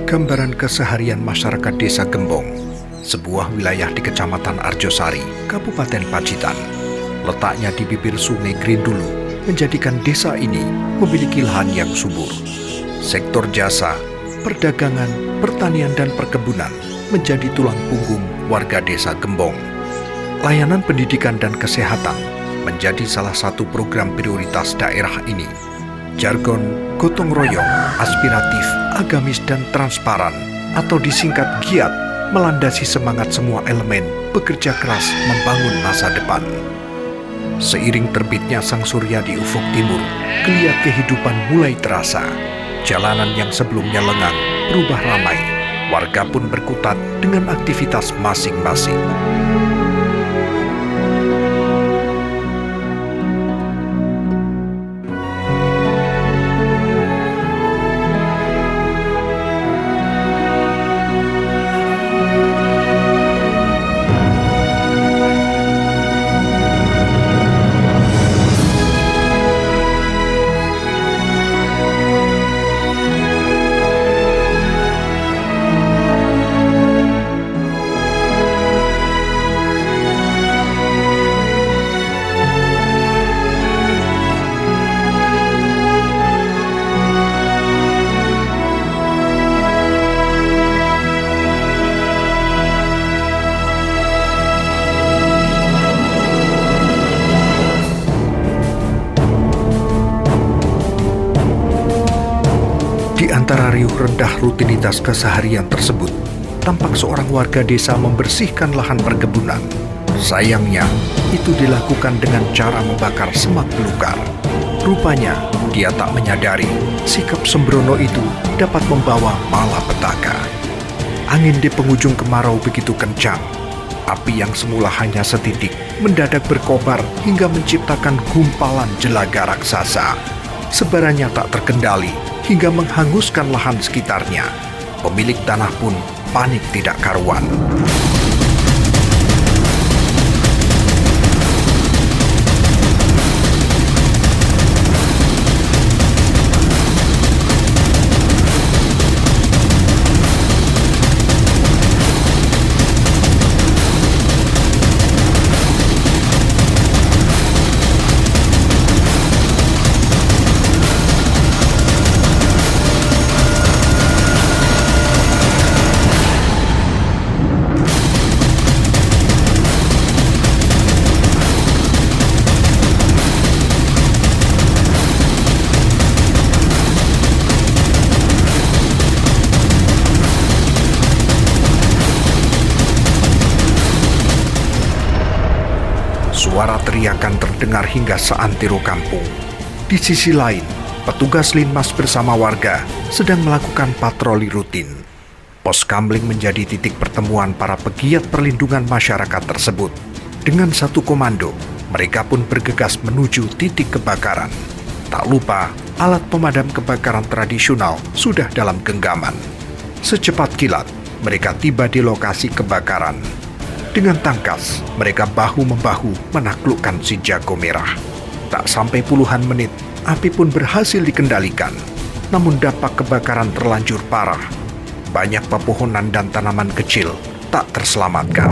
Gambaran keseharian masyarakat Desa Gembong, sebuah wilayah di Kecamatan Arjosari, Kabupaten Pacitan. Letaknya di bibir Sungai Grindulu menjadikan desa ini memiliki lahan yang subur. Sektor jasa, perdagangan, pertanian dan perkebunan menjadi tulang punggung warga Desa Gembong. Layanan pendidikan dan kesehatan menjadi salah satu program prioritas daerah ini. Jargon gotong royong, aspiratif, agamis dan transparan atau disingkat GIAT melandasi semangat semua elemen bekerja keras membangun masa depan. Seiring terbitnya sang surya di ufuk timur, geliat kehidupan mulai terasa. Jalanan yang sebelumnya lengang berubah ramai. Warga pun berkutat dengan aktivitas masing-masing. Di antara riuh rendah rutinitas keseharian tersebut, tampak seorang warga desa membersihkan lahan perkebunan. Sayangnya, itu dilakukan dengan cara membakar semak belukar. Rupanya, dia tak menyadari sikap sembrono itu dapat membawa malapetaka. Angin di penghujung kemarau begitu kencang. Api yang semula hanya setitik mendadak berkobar hingga menciptakan gumpalan jelaga raksasa. Sebarannya tak terkendali hingga menghanguskan lahan sekitarnya. Pemilik tanah pun panik tidak karuan. Suara teriakan terdengar hingga seantero kampung. Di sisi lain, petugas Linmas bersama warga sedang melakukan patroli rutin. Pos Kamling menjadi titik pertemuan para pegiat perlindungan masyarakat tersebut. Dengan satu komando, mereka pun bergegas menuju titik kebakaran. Tak lupa, alat pemadam kebakaran tradisional sudah dalam genggaman. Secepat kilat, mereka tiba di lokasi kebakaran. Dengan tangkas, mereka bahu-membahu menaklukkan si jago merah. Tak sampai puluhan menit, api pun berhasil dikendalikan. Namun dampak kebakaran terlanjur parah. Banyak pepohonan dan tanaman kecil tak terselamatkan.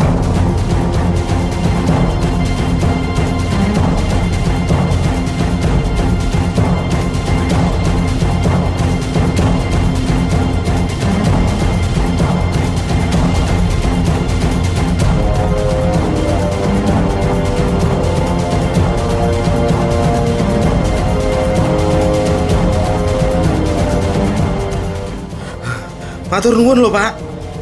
Matur nuwun lho Pak,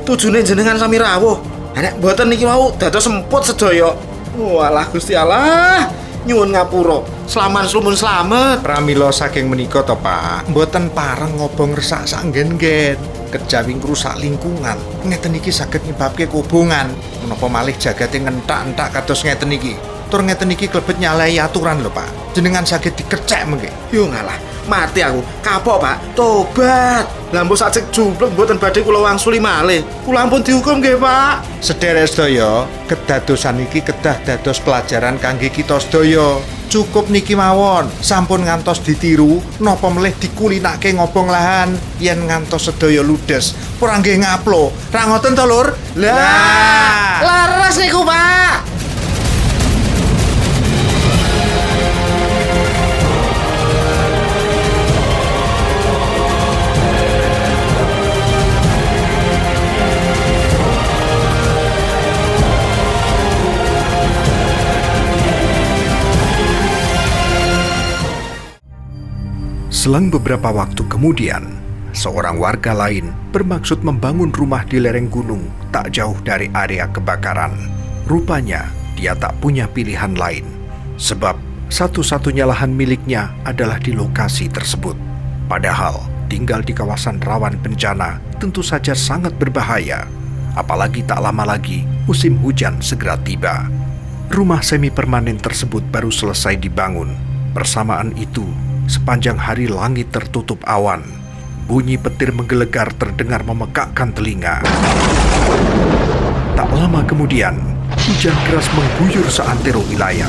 tujune jenengan sami rawuh. Nek mboten niki wau dados semput sedaya. Walah Gusti Allah, nyuwun ngapura. Slaman slumun slamet. Pramila saking menika to Pak, mboten pareng ngobong resak sanggen-gen. Kejawi ngrusak lingkungan, ngeten iki saged nyebabke kobongan. Menapa malih jagate ngentak-entak kados ngeten iki. Tur ngeten iki klebet nyalahi aturan lho Pak. Jenengan saged dikecek mengke. Yo ngalah, mati aku. Kapok Pak, tobat. Lampu sacek jumblek mboten badhe kula wangsuli malih. Kula ampun dihukum nggih Pak. Sedherek sedaya, kedadosan iki kedah dados pelajaran kangge kita sedaya. Cukup niki mawon, sampun ngantos ditiru, napa melih dikulinake ngobong lahan yen ngantos sedaya ludes. Ora nggih ngaplo. Ra ngoten to, Lur? Lah, Laras niku, Pak. Selang beberapa waktu kemudian, seorang warga lain bermaksud membangun rumah di lereng gunung tak jauh dari area kebakaran. Rupanya, dia tak punya pilihan lain, sebab satu-satunya lahan miliknya adalah di lokasi tersebut. Padahal, tinggal di kawasan rawan bencana tentu saja sangat berbahaya. Apalagi tak lama lagi, musim hujan segera tiba. Rumah semi permanen tersebut baru selesai dibangun. Bersamaan itu, sepanjang hari langit tertutup awan. Bunyi petir menggelegar terdengar memekakkan telinga. Tak lama kemudian, hujan deras mengguyur seantero wilayah.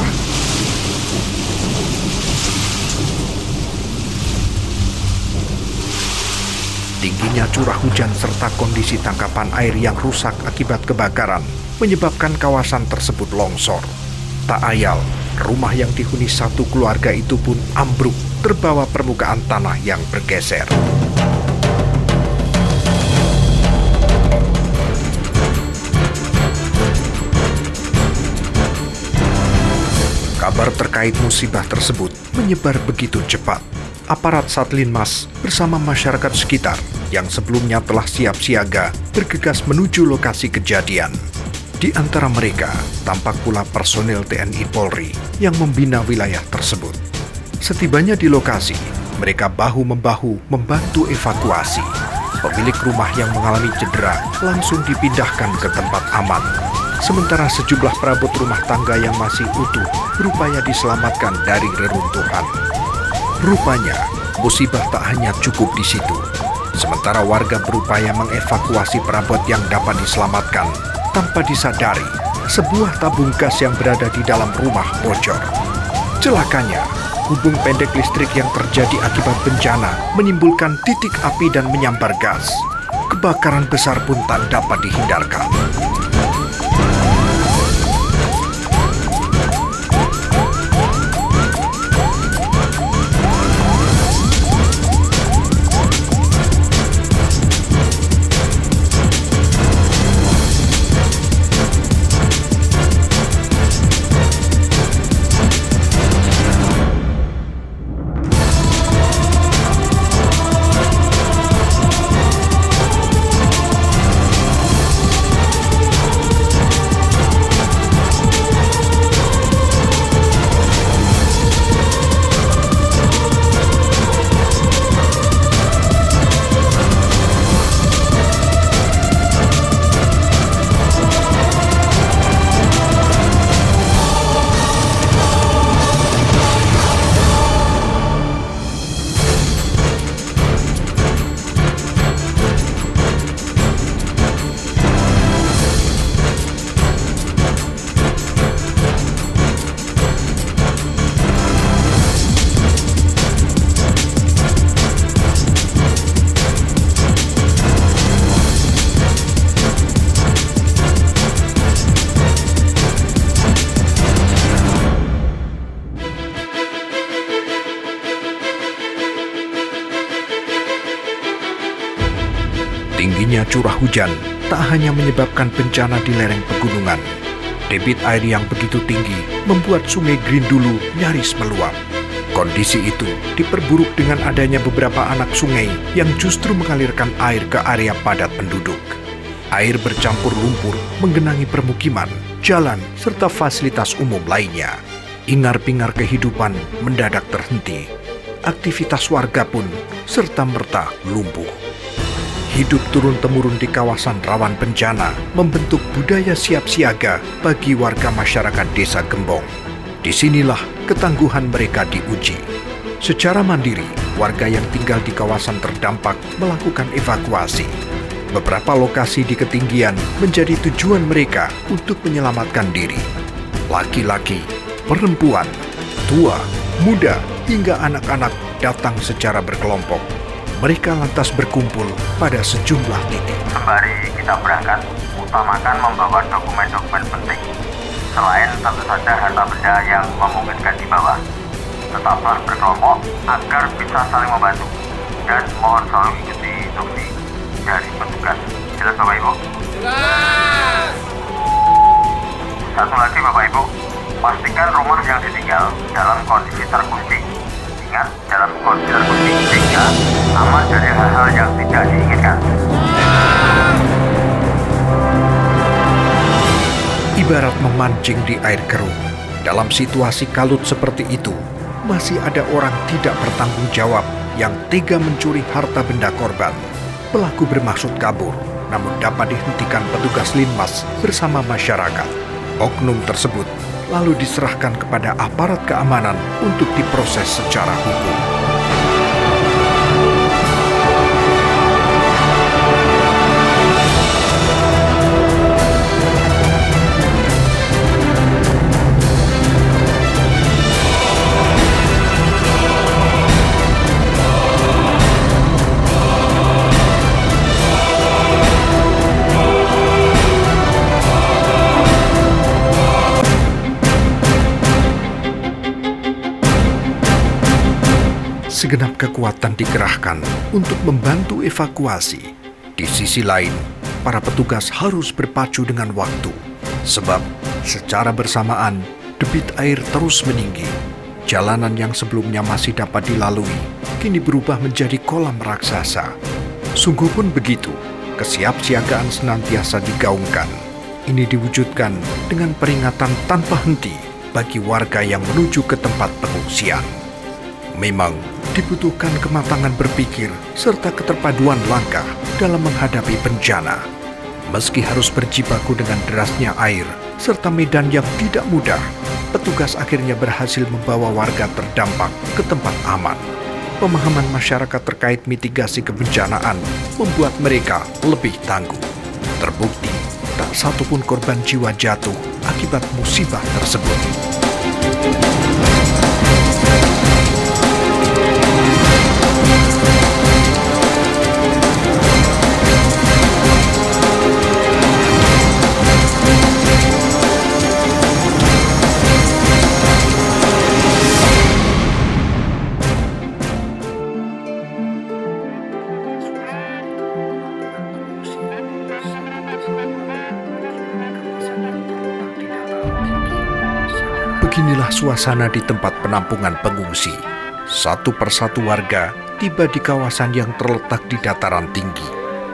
Tingginya curah hujan serta kondisi tangkapan air yang rusak akibat kebakaran menyebabkan kawasan tersebut longsor. Tak ayal, rumah yang dihuni satu keluarga itu pun ambruk terbawa permukaan tanah yang bergeser. Kabar terkait musibah tersebut menyebar begitu cepat. Aparat Satlinmas bersama masyarakat sekitar yang sebelumnya telah siap siaga bergegas menuju lokasi kejadian. Di antara mereka, tampak pula personil TNI Polri yang membina wilayah tersebut. Setibanya di lokasi, mereka bahu-membahu membantu evakuasi. Pemilik rumah yang mengalami cedera langsung dipindahkan ke tempat aman. Sementara sejumlah perabot rumah tangga yang masih utuh berupaya diselamatkan dari reruntuhan. Rupanya, musibah tak hanya cukup di situ. Sementara warga berupaya mengevakuasi perabot yang dapat diselamatkan, tanpa disadari, sebuah tabung gas yang berada di dalam rumah bocor. Celakanya, hubung pendek listrik yang terjadi akibat bencana menimbulkan titik api dan menyambar gas. Kebakaran besar pun tak dapat dihindarkan. Tingginya curah hujan tak hanya menyebabkan bencana di lereng pegunungan. Debit air yang begitu tinggi membuat sungai Grindulu nyaris meluap. Kondisi itu diperburuk dengan adanya beberapa anak sungai yang justru mengalirkan air ke area padat penduduk. Air bercampur lumpur menggenangi permukiman, jalan, serta fasilitas umum lainnya. Ingar-bingar kehidupan mendadak terhenti. Aktivitas warga pun serta-merta lumpuh. Hidup turun-temurun di kawasan rawan bencana membentuk budaya siap siaga bagi warga masyarakat Desa Gembong. Disinilah ketangguhan mereka diuji. Secara mandiri, warga yang tinggal di kawasan terdampak melakukan evakuasi. Beberapa lokasi di ketinggian menjadi tujuan mereka untuk menyelamatkan diri. Laki-laki, perempuan, tua, muda, hingga anak-anak datang secara berkelompok. Mereka lantas berkumpul pada sejumlah titik. Sembari kita berangkat, utamakan membawa dokumen-dokumen penting. Selain tentu saja harta benda yang memungkinkan dibawa. Tetaplah berkelompok agar bisa saling membantu. Dan mohon selalu ikuti instruksi dari petugas. Jelas Bapak Ibu? Jelas! Satu lagi Bapak Ibu, pastikan rumah yang ditinggal dalam kondisi terkunci. Ingat, dalam kondisi terkunci sehingga aman dari hal-hal yang tidak diinginkan. Ibarat memancing di air keruh. Dalam situasi kalut seperti itu, masih ada orang tidak bertanggung jawab yang tega mencuri harta benda korban. Pelaku bermaksud kabur, namun dapat dihentikan petugas Linmas bersama masyarakat. Oknum tersebut lalu diserahkan kepada aparat keamanan untuk diproses secara hukum. Segenap kekuatan dikerahkan untuk membantu evakuasi. Di sisi lain, para petugas harus berpacu dengan waktu, sebab secara bersamaan debit air terus meninggi. Jalanan yang sebelumnya masih dapat dilalui, kini berubah menjadi kolam raksasa. Sungguh pun begitu, kesiapsiagaan senantiasa digaungkan. Ini diwujudkan dengan peringatan tanpa henti bagi warga yang menuju ke tempat pengungsian. Memang dibutuhkan kematangan berpikir serta keterpaduan langkah dalam menghadapi bencana. Meski harus berjibaku dengan derasnya air serta medan yang tidak mudah, petugas akhirnya berhasil membawa warga terdampak ke tempat aman. Pemahaman masyarakat terkait mitigasi kebencanaan membuat mereka lebih tangguh. Terbukti, tak satupun korban jiwa jatuh akibat musibah tersebut. Beginilah suasana di tempat penampungan pengungsi. Satu persatu warga tiba di kawasan yang terletak di dataran tinggi.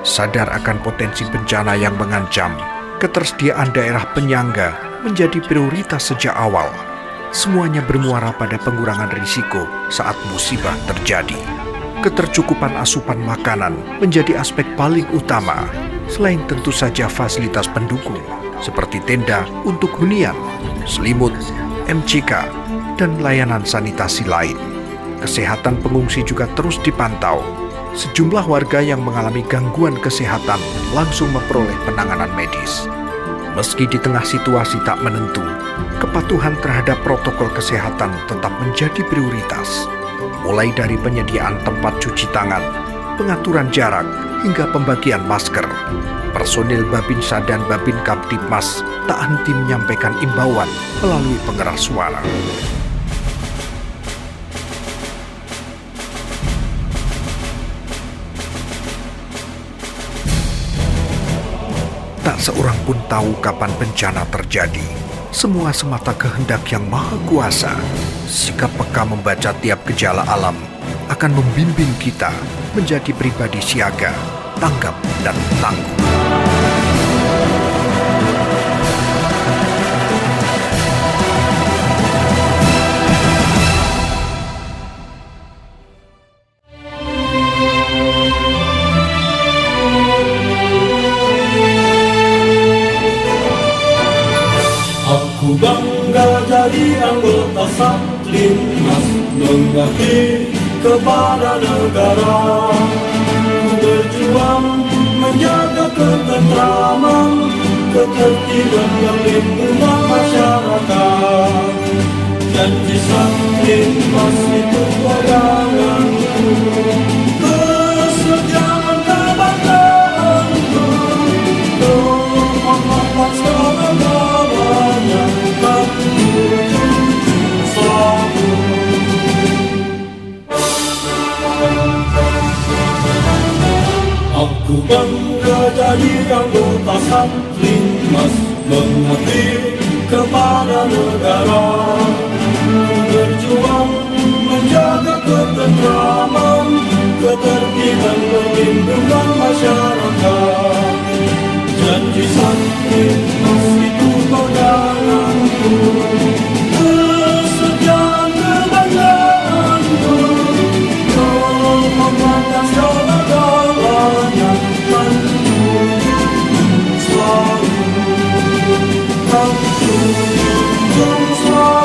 Sadar akan potensi bencana yang mengancam, ketersediaan daerah penyangga menjadi prioritas sejak awal. Semuanya bermuara pada pengurangan risiko saat musibah terjadi. Ketercukupan asupan makanan menjadi aspek paling utama, selain tentu saja fasilitas pendukung seperti tenda untuk hunian, selimut, MCK, dan layanan sanitasi lain. Kesehatan pengungsi juga terus dipantau. Sejumlah warga yang mengalami gangguan kesehatan langsung memperoleh penanganan medis. Meski di tengah situasi tak menentu, kepatuhan terhadap protokol kesehatan tetap menjadi prioritas. Mulai dari penyediaan tempat cuci tangan, pengaturan jarak, hingga pembagian masker. Personil Babinsa dan Babin Kamtibmas tak henti menyampaikan imbauan melalui pengeras suara. Tak seorang pun tahu kapan bencana terjadi. Semua semata kehendak Yang Maha Kuasa. Sikap peka membaca tiap gejala alam akan membimbing kita menjadi pribadi siaga, tanggap, dan tangguh. Aku bangga jadi anggota Satlinmas, mengabdi kepada negara. Ku berjuang menjaga ketentraman, ketertiban dan lingkungan masyarakat. Janji sakit masih itu peganganku, kesetiaan kebanggaanku, kehormatan segala-galanya kan selalu. Aku bangga jadi anggota Satlimas, mengabdi kepada negara, berjuang menjaga ketentraman, ketertiban, perlindungan masyarakat. Janji Satlimas itu peganganku, kesetiaan kebanggaanku, kehormatan segala-galanya kan selalu. Aku junjung selalu.